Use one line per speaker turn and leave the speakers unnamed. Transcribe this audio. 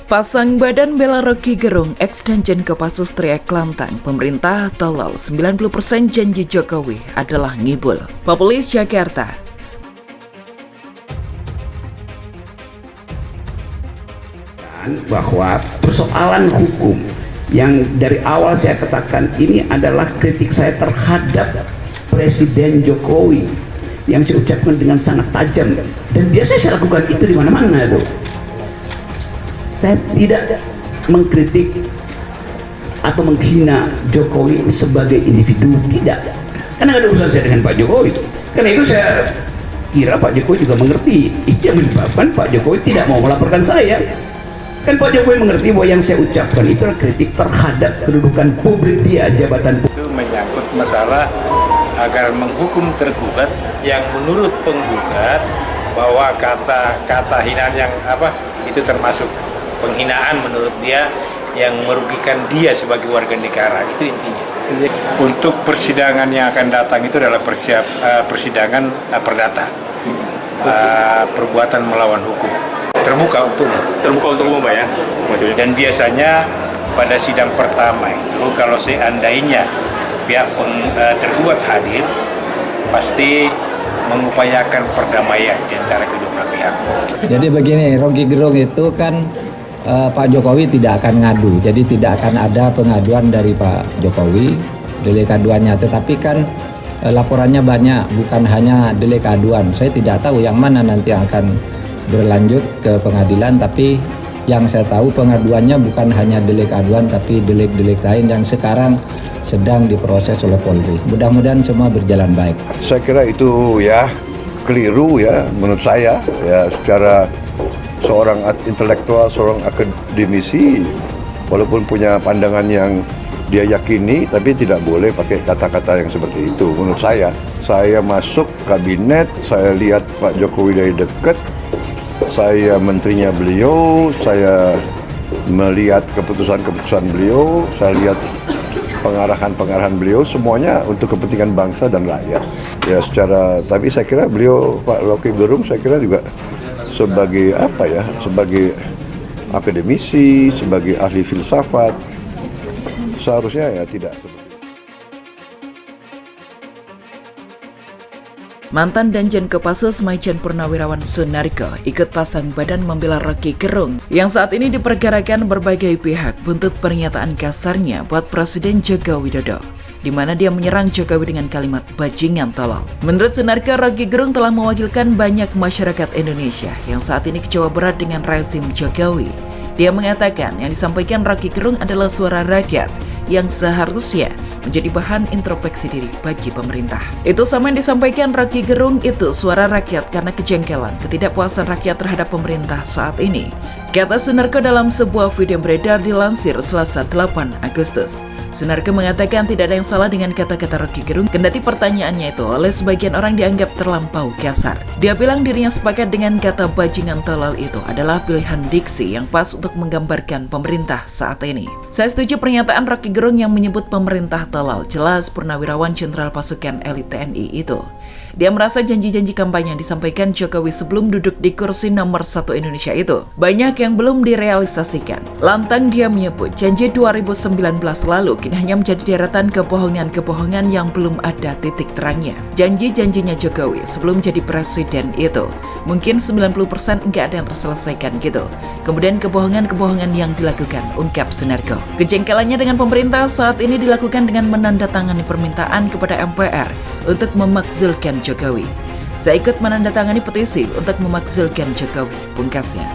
Pasang badan bela Rocky Gerung, ex-danjen Kopassus teriak lantang, pemerintah tolol, 90% janji Jokowi adalah ngibul. Populis Jakarta.
Bahwa persoalan hukum yang dari awal saya katakan ini adalah kritik saya terhadap Presiden Jokowi yang saya ucapkan dengan sangat tajam, dan biasanya saya lakukan itu di mana-mana tuh. Saya tidak mengkritik atau menghina Jokowi sebagai individu, tidak, karena ada urusan saya dengan Pak Jokowi. Karena itu saya kira Pak Jokowi juga mengerti itu yang menyebabkan Pak Jokowi tidak mau melaporkan saya. Kan Pak Jokowi mengerti bahwa yang saya ucapkan itu adalah kritik terhadap kedudukan publik dia, jabatan publik.
Itu menyangkut masalah agar menghukum tergugat yang menurut penggugat bahwa kata hinaan yang itu termasuk penghinaan menurut dia yang merugikan dia sebagai warga negara, itu intinya. Untuk persidangan yang akan datang itu adalah persidangan perdata, perbuatan melawan hukum, terbuka untuk umum ya. Dan biasanya pada sidang pertama itu kalau seandainya pihak tergugat hadir, pasti mengupayakan perdamaian di antara kedua belah pihak.
Jadi begini, Rocky Gerung itu kan Pak Jokowi tidak akan ngadu, jadi tidak akan ada pengaduan dari Pak Jokowi, delik aduannya. Tetapi kan laporannya banyak, bukan hanya delik aduan. Saya tidak tahu yang mana nanti yang akan berlanjut ke pengadilan, tapi yang saya tahu pengaduannya bukan hanya delik aduan, tapi delik-delik lain yang sekarang sedang diproses oleh Polri. Mudah-mudahan semua berjalan baik.
Saya kira itu ya keliru ya menurut saya ya, secara seorang intelektual, seorang akademisi, walaupun punya pandangan yang dia yakini, tapi tidak boleh pakai kata-kata yang seperti itu. Menurut saya masuk kabinet, saya lihat Pak Jokowi dari dekat, saya menterinya beliau, saya melihat keputusan-keputusan beliau, saya lihat pengarahan-pengarahan beliau, semuanya untuk kepentingan bangsa dan rakyat. Ya tapi saya kira beliau, Pak Rocky Gerung, saya kira juga sebagai sebagai akademisi, sebagai ahli filsafat, seharusnya ya tidak seperti itu.
Mantan danjen Kopassus Maijen Purnawirawan Sunarko ikut pasang badan membela Rocky Gerung yang saat ini diperkirakan berbagai pihak buntut pernyataan kasarnya buat Presiden Joko Widodo, di mana dia menyerang Jokowi dengan kalimat bajingan tolol. Menurut Sunarko, Rocky Gerung telah mewakilkan banyak masyarakat Indonesia yang saat ini kecewa berat dengan rezim Jokowi. Dia mengatakan yang disampaikan Rocky Gerung adalah suara rakyat yang seharusnya menjadi bahan introspeksi diri bagi pemerintah. Itu sama yang disampaikan Rocky Gerung, itu suara rakyat karena kejengkelan, ketidakpuasan rakyat terhadap pemerintah saat ini, kata Sunarko dalam sebuah video yang beredar dilansir Selasa 8 Agustus. Sunarko mengatakan tidak ada yang salah dengan kata-kata Rocky Gerung, kendati pertanyaannya itu oleh sebagian orang dianggap terlampau kasar. Dia bilang dirinya sepakat dengan kata bajingan tolol itu adalah pilihan diksi yang pas untuk menggambarkan pemerintah saat ini. Saya setuju pernyataan Rocky Gerung yang menyebut pemerintah tolol, jelas Purnawirawan Jenderal Pasukan Elit TNI itu. Dia merasa janji-janji kampanye yang disampaikan Jokowi sebelum duduk di kursi nomor 1 Indonesia itu banyak yang belum direalisasikan. Lantang dia menyebut janji 2019 lalu kini hanya menjadi deretan kebohongan-kebohongan yang belum ada titik terangnya. Janji-janjinya Jokowi sebelum jadi presiden itu mungkin 90% enggak ada yang terselesaikan gitu. Kemudian kebohongan-kebohongan yang dilakukan, ungkap Sunarko. Kejengkelannya dengan pemerintah saat ini dilakukan dengan menandatangani permintaan kepada MPR untuk memakzulkan Jokowi. Saya ikut menandatangani petisi untuk memakzulkan Jokowi, pungkasnya.